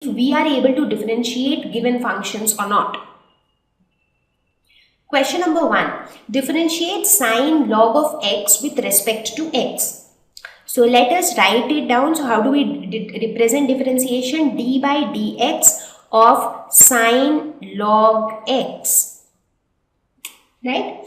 we are able to differentiate given functions or not. Question number 1. Differentiate sine log of x with respect to x. So let us write it down. So how do we represent differentiation? D by dx of sine log x. Right?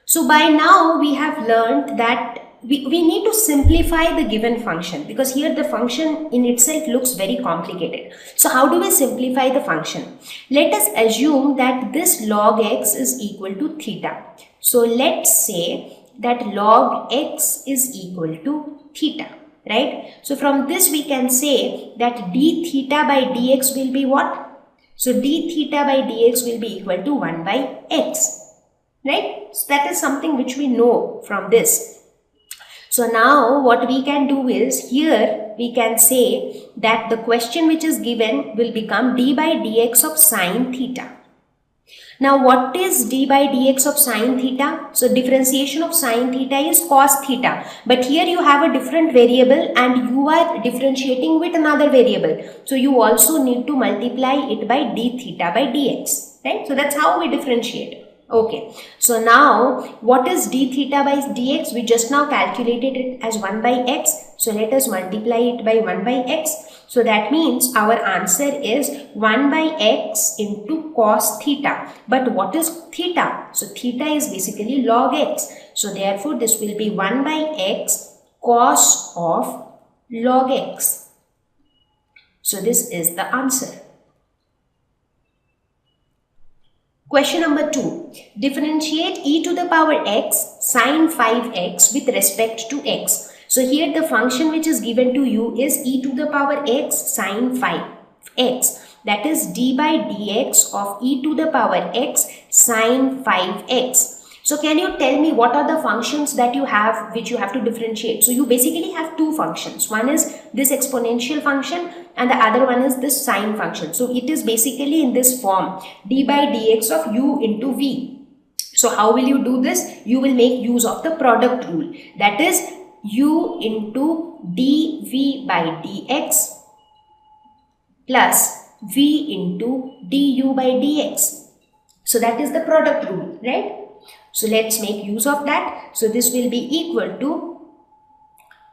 So by now we have learned that we need to simplify the given function, because here the function in itself looks very complicated. So how do we simplify the function? Let us assume that this log x is equal to theta. So let's say that log x is equal to theta, right? So from this we can say that d theta by dx will be what? So d theta by dx will be equal to 1 by x, right? So that is something which we know from this. So now what we can do is, here we can say that the question which is given will become d by dx of sine theta. Now what is d by dx of sine theta? So differentiation of sine theta is cos theta, but here you have a different variable and you are differentiating with another variable. So you also need to multiply it by d theta by dx, right? So that's how we differentiate. Okay, so now what is d theta by dx? We just now calculated it as 1 by x. So let us multiply it by 1 by x. So that means our answer is 1 by x into cos theta. But what is theta? So theta is basically log x. So therefore this will be 1 by x cos of log x. So this is the answer. Question number 2. Differentiate e to the power x sine 5x with respect to x. So here the function which is given to you is e to the power x sine 5x. That is d by dx of e to the power x sine 5x. So can you tell me what are the functions that you have which you have to differentiate? So you basically have two functions. One is this exponential function and the other one is this sine function. So it is basically in this form, d by dx of u into v. So how will you do this? You will make use of the product rule. That is u into dv by dx plus v into du by dx. So that is the product rule, right? So let's make use of that. So this will be equal to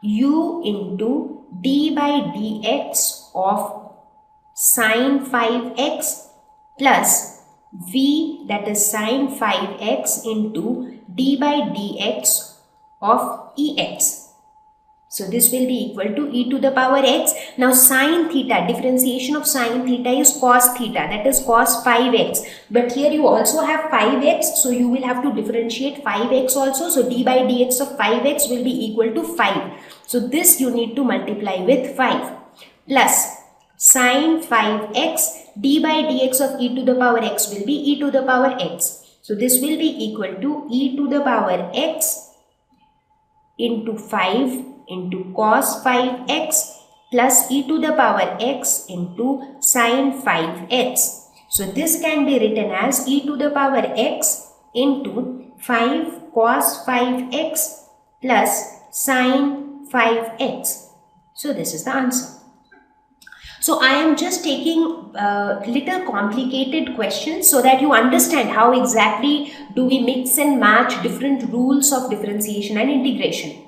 u into d by dx of sine 5x plus v, that is sine 5x, into d by dx of ex. So this will be equal to e to the power x. Now sine theta, differentiation of sine theta is cos theta, that is cos 5x. But here you also have 5x, so you will have to differentiate 5x also. So d by dx of 5x will be equal to 5. So this you need to multiply with 5 plus sine 5x d by dx of e to the power x will be e to the power x. So this will be equal to e to the power x into 5 into cos 5x plus e to the power x into sine 5x. So this can be written as e to the power x into 5 cos 5x plus sine 5x. So this is the answer. So I am just taking little complicated questions so that you understand how exactly do we mix and match different rules of differentiation and integration.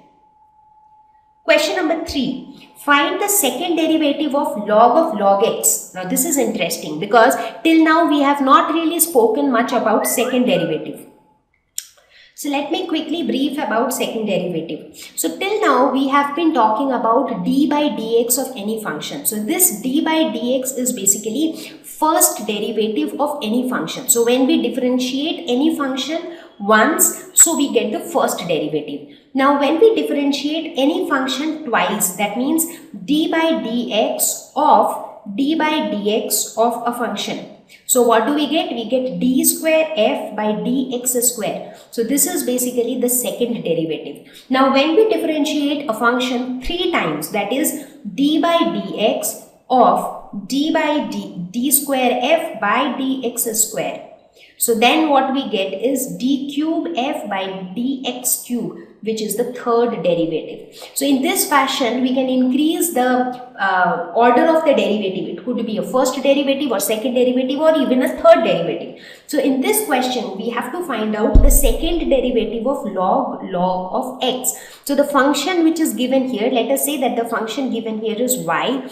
Question number 3. Find the second derivative of log x. Now this is interesting because till now we have not really spoken much about second derivative. So let me quickly brief about second derivative. So till now we have been talking about d by dx of any function. So this d by dx is basically first derivative of any function. So when we differentiate any function once, so we get the first derivative. Now when we differentiate any function twice, that means d by dx of a function. So what do we get? We get d square f by dx square. So this is basically the second derivative. Now when we differentiate a function 3 times, that is d by dx of d square f by dx square. So then what we get is d cube f by dx cube. which is the third derivative. So in this fashion, we can increase the order of the derivative. It could be a first derivative or second derivative or even a third derivative. So in this question, we have to find out the second derivative of log of x. So the function which is given here, let us say that the function given here is y,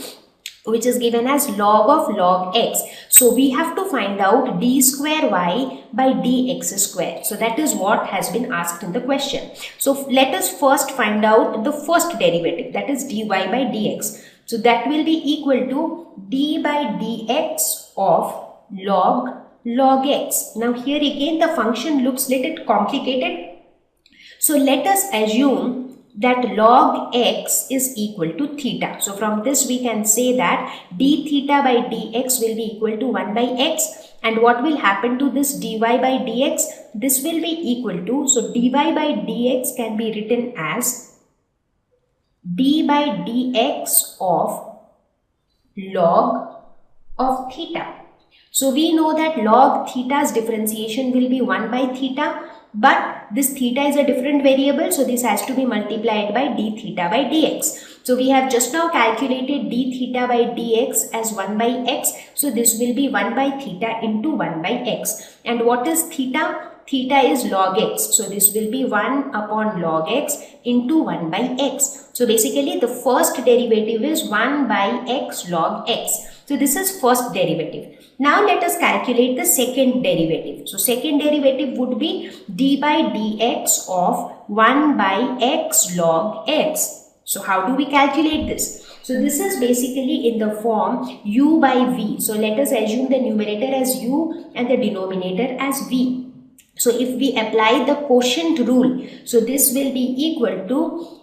which is given as log x. So we have to find out d square y by dx square. So that is what has been asked in the question. So let us first find out the first derivative, that is dy by dx. So that will be equal to d by dx of log x. Now here again the function looks little complicated. So let us assume that log x is equal to theta. So from this we can say that d theta by dx will be equal to 1 by x. And what will happen to this dy by dx? This will be equal to, so dy by dx can be written as d by dx of log of theta. So we know that log theta's differentiation will be 1 by theta, but this theta is a different variable, so this has to be multiplied by d theta by dx. So we have just now calculated d theta by dx as 1 by x, so this will be 1 by theta into 1 by x. And what is theta? Theta is log x, so this will be 1 upon log x into 1 by x. So basically the first derivative is 1 by x log x. So this is first derivative. Now let us calculate the second derivative. So second derivative would be d by dx of 1 by x log x. So how do we calculate this? So this is basically in the form u by v. So let us assume the numerator as u and the denominator as v. So if we apply the quotient rule, so this will be equal to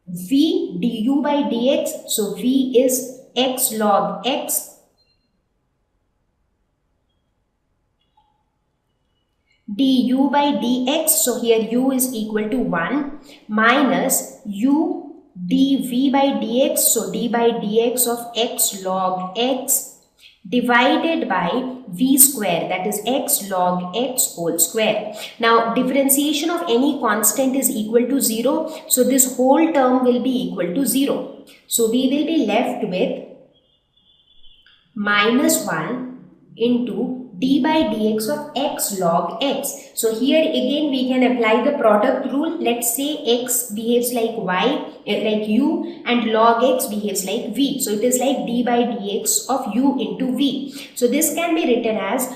v du by dx. So v is x log x du by dx. So here u is equal to 1 minus u dv by dx. So d by dx of x log x divided by v square, that is x log x whole square. Now differentiation of any constant is equal to 0. So this whole term will be equal to 0. So we will be left with minus 1 into d by dx of x log x. So here again we can apply the product rule. Let's say x behaves like y, like u, and log x behaves like v. So it is like d by dx of u into v. So this can be written as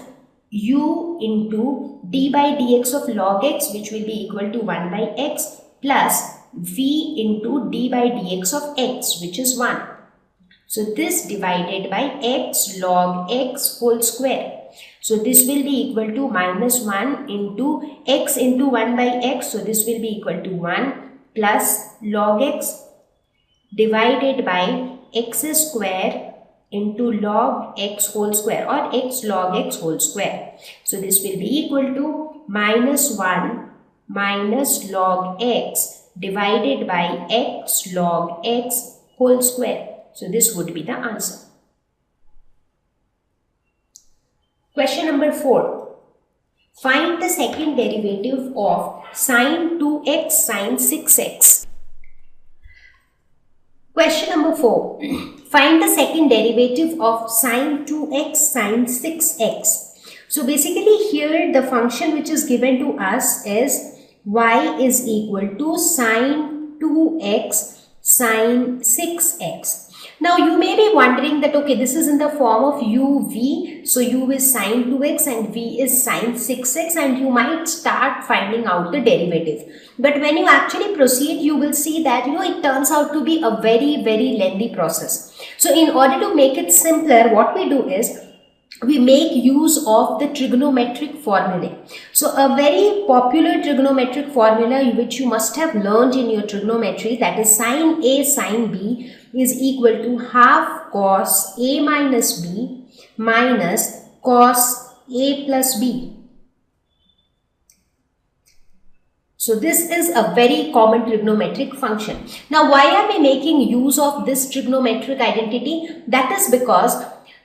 u into d by dx of log x, which will be equal to 1 by x, plus v into d by dx of x, which is 1. So this divided by x log x whole square. So this will be equal to minus 1 into x into 1 by x. So this will be equal to 1 plus log x divided by x square into log x whole square, or x log x whole square. So this will be equal to minus 1 minus log x divided by x log x whole square. So this would be the answer. Question number 4. Find the second derivative of sine 2x sine 6x. Question number 4. Find the second derivative of sine 2x sine 6x. So basically here the function which is given to us is y is equal to sine 2x sine 6x. Now you may be wondering that okay, this is in the form of uv, so u is sine 2x and v is sine 6x, and you might start finding out the derivative. But when you actually proceed, you will see that it turns out to be a very lengthy process. So in order to make it simpler, what we do is we make use of the trigonometric formulae. So a very popular trigonometric formula which you must have learned in your trigonometry, that is sine A sine B is equal to half cos A minus B minus cos A plus B. So this is a very common trigonometric function. Now why are we making use of this trigonometric identity? That is because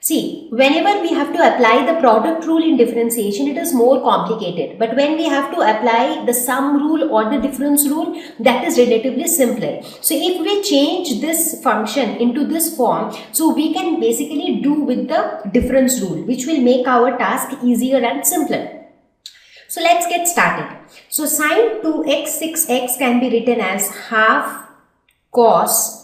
See, whenever we have to apply the product rule in differentiation, it is more complicated. But when we have to apply the sum rule or the difference rule, that is relatively simpler. So if we change this function into this form, so we can basically do with the difference rule, which will make our task easier and simpler. So let's get started. So sine 2x 6x can be written as half cos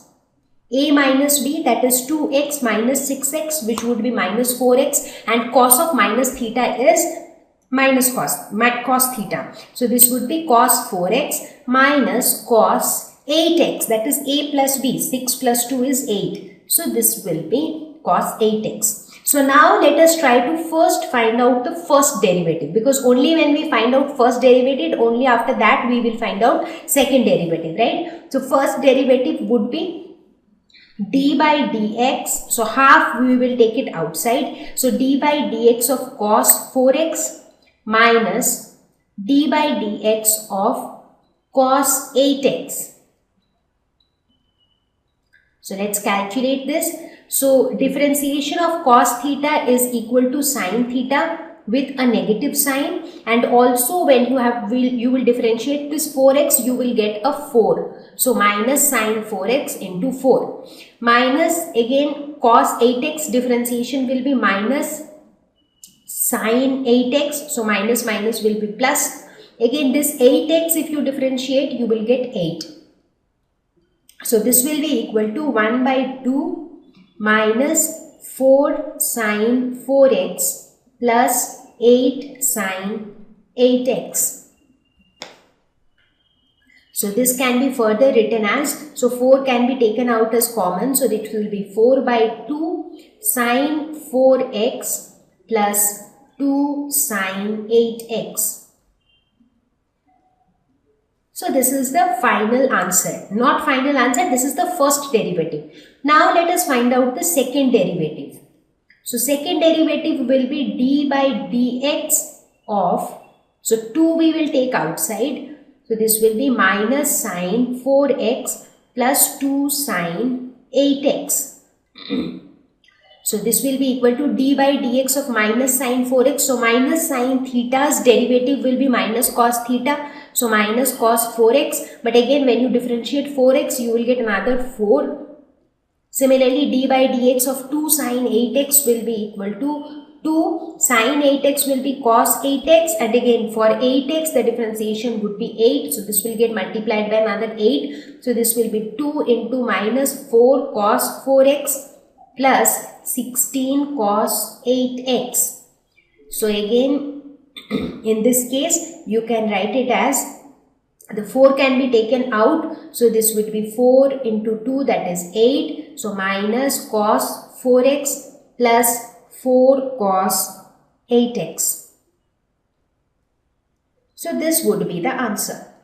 a minus b, that is 2x minus 6x, which would be minus 4x, and cos of minus theta is minus cos theta. So this would be cos 4x minus cos 8x, that is a plus b, 6 plus 2 is 8. So this will be cos 8x. So now let us try to first find out the first derivative, because only when we find out first derivative, only after that we will find out second derivative, right? So first derivative would be d by dx, so half we will take it outside, so d by dx of cos 4x minus d by dx of cos 8x. So let's calculate this. So differentiation of cos theta is equal to sin theta with a negative sign, and also when you will differentiate this 4x, you will get a 4. So minus sin 4x into 4 minus again cos 8x, differentiation will be minus sin 8x, so minus minus will be plus. Again this 8x, if you differentiate, you will get 8. So this will be equal to 1 by 2 minus 4 sin 4x plus 8 sin 8x. So this can be further written as, so 4 can be taken out as common, so it will be 4 by 2 sin 4x plus 2 sin 8x. So this is the final answer. Not final answer, this is the first derivative. Now let us find out the second derivative. So second derivative will be d by dx of, so 2 we will take outside. So this will be minus sin 4x plus 2 sin 8x. So this will be equal to d by dx of minus sin 4x. So minus sin theta's derivative will be minus cos theta. So minus cos 4x. But again when you differentiate 4x, you will get another 4. Similarly, d by dx of 2 sin 8x will be equal to 2 sin 8x will be cos 8x, and again for 8x the differentiation would be 8. So this will get multiplied by another 8. So this will be 2 into minus 4 cos 4x plus 16 cos 8x. So again in this case you can write it as, the 4 can be taken out, so this would be 4 into 2, that is 8. So minus cos 4x plus 4 cos 8x. So this would be the answer.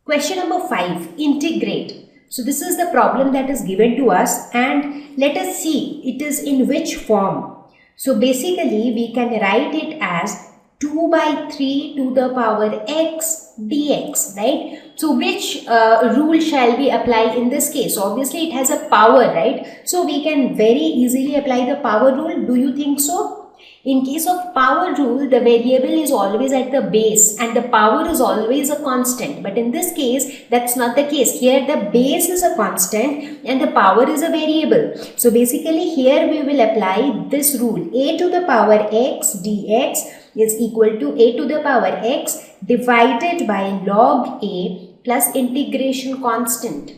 Question number 5, integrate. So this is the problem that is given to us, and let us see it is in which form. So basically we can write it as 2 by 3 to the power x dx, right? So which rule shall we apply in this case? Obviously it has a power, right? So we can very easily apply the power rule. Do you think so? In case of power rule, the variable is always at the base and the power is always a constant. But in this case, that's not the case. Here the base is a constant and the power is a variable. So basically here we will apply this rule. A to the power x dx is equal to a to the power x divided by log a plus integration constant.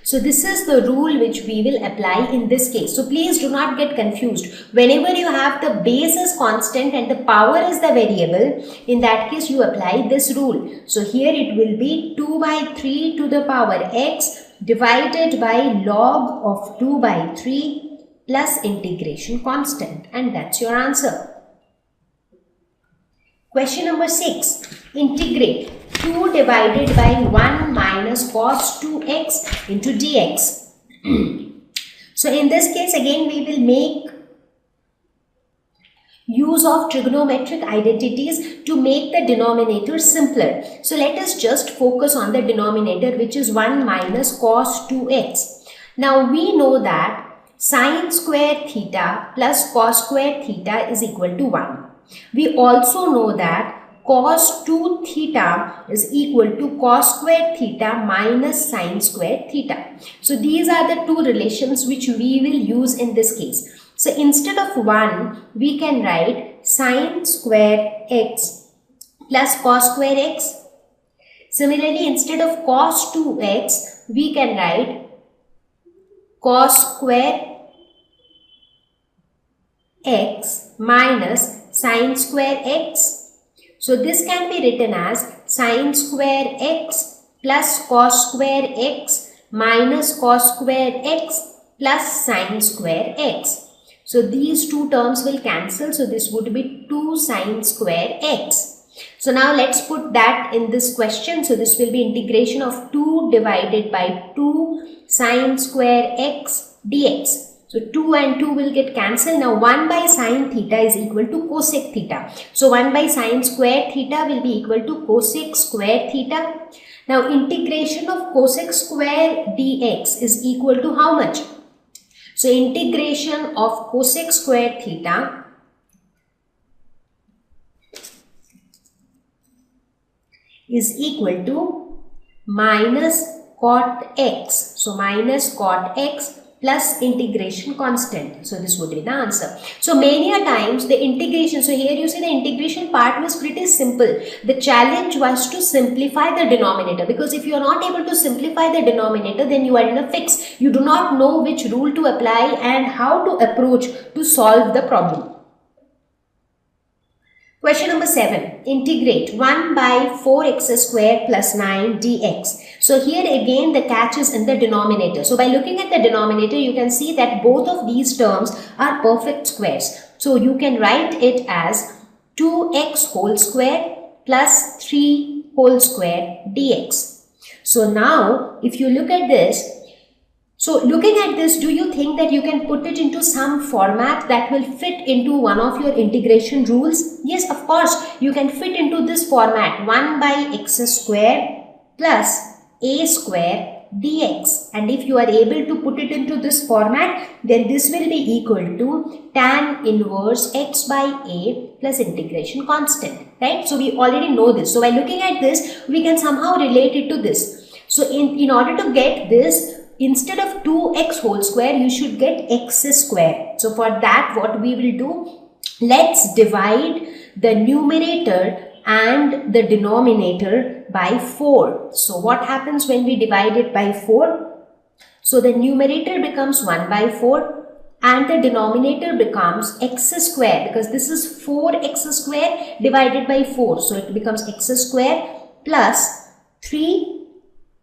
So this is the rule which we will apply in this case. So please do not get confused. Whenever you have the base is constant and the power is the variable, in that case you apply this rule. So here it will be 2 by 3 to the power x divided by log of 2 by 3 plus integration constant, and that's your answer. Question number 6. Integrate 2 divided by 1 minus cos 2x into dx. So in this case again we will make use of trigonometric identities to make the denominator simpler. So let us just focus on the denominator, which is 1 minus cos 2x. Now we know that sine square theta plus cos square theta is equal to 1. We also know that cos 2 theta is equal to cos square theta minus sine square theta. So these are the two relations which we will use in this case. So instead of 1, we can write sine square x plus cos square x. Similarly, instead of cos 2x, we can write cos square x minus sine square x. So this can be written as sine square x plus cos square x minus cos square x plus sine square x. So these two terms will cancel. So this would be 2 sine square x. So now let's put that in this question. So this will be integration of 2 divided by 2 sine square x dx. So 2 and 2 will get cancelled. Now 1 by sine theta is equal to cosec theta. So 1 by sine square theta will be equal to cosec square theta. Now integration of cosec square dx is equal to how much? So integration of cosec square theta is equal to minus cot x. So minus cot x plus integration constant. So this would be the answer. So many a times the integration, so here you see the integration part was pretty simple. The challenge was to simplify the denominator, because if you are not able to simplify the denominator, then you are in a fix. You do not know which rule to apply and how to approach to solve the problem. Question number 7. Integrate 1 by 4x square plus 9 dx. So here again the catch is in the denominator. So by looking at the denominator, you can see that both of these terms are perfect squares. So you can write it as 2x whole square plus 3 whole square dx. So now if you look at this, so looking at this, do you think that you can put it into some format that will fit into one of your integration rules? Yes, of course, you can fit into this format, 1 by x square plus a square dx. And if you are able to put it into this format, then this will be equal to tan inverse x by a plus integration constant, right? So we already know this. So by looking at this, we can somehow relate it to this. So in order to get this, instead of 2x whole square, you should get x square. So for that, what we will do, let's divide the numerator and the denominator by 4. So what happens when we divide it by 4? So the numerator becomes 1 by 4 and the denominator becomes x square, because this is 4x square divided by 4. So it becomes x square plus 3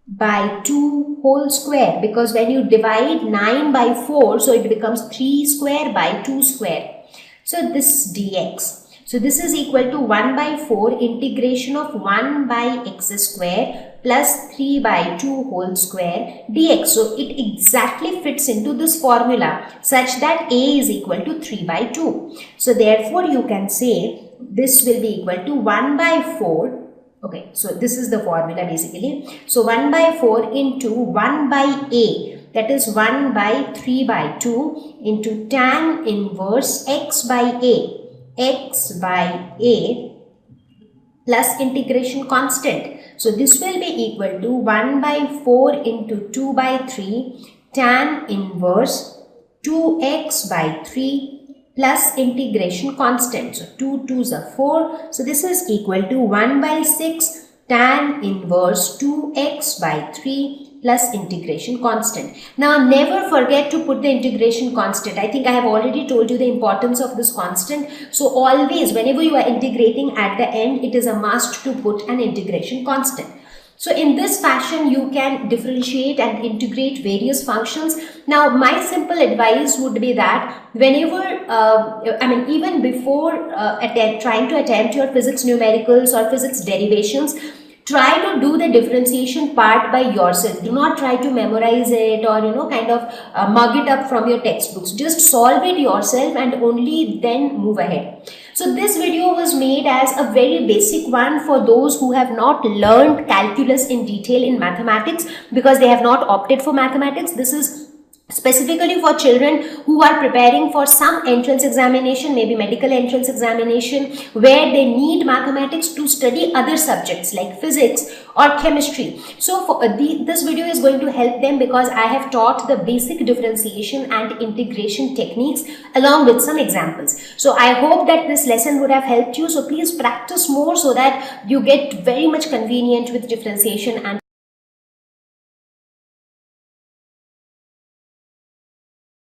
by 2 whole square, because when you divide 9 by 4, so it becomes 3 square by 2 square. So this dx. So this is equal to 1 by 4 integration of 1 by x square plus 3 by 2 whole square dx. So it exactly fits into this formula such that a is equal to 3 by 2. So therefore you can say this will be equal to 1 by 4. Okay, so this is the formula basically. So 1 by 4 into 1 by a, that is 1 by 3 by 2 into tan inverse x by a plus integration constant. So this will be equal to 1 by 4 into 2 by 3 tan inverse 2x by 3 plus integration constant. So 2 2s are 4. So this is equal to 1 by 6 tan inverse 2x by 3 plus integration constant. Now never forget to put the integration constant. I think I have already told you the importance of this constant. So always whenever you are integrating at the end, it is a must to put an integration constant. So in this fashion, you can differentiate and integrate various functions. Now, my simple advice would be that whenever, even before trying to attempt your physics numericals or physics derivations, try to do the differentiation part by yourself. Do not try to memorize it or, mug it up from your textbooks. Just solve it yourself and only then move ahead. So this video was made as a very basic one for those who have not learned calculus in detail in mathematics because they have not opted for mathematics. This is specifically for children who are preparing for some entrance examination, maybe medical entrance examination, where they need mathematics to study other subjects like physics or chemistry. So for this video is going to help them, because I have taught the basic differentiation and integration techniques along with some examples. So I hope that this lesson would have helped you. So please practice more so that you get very much convenient with differentiation and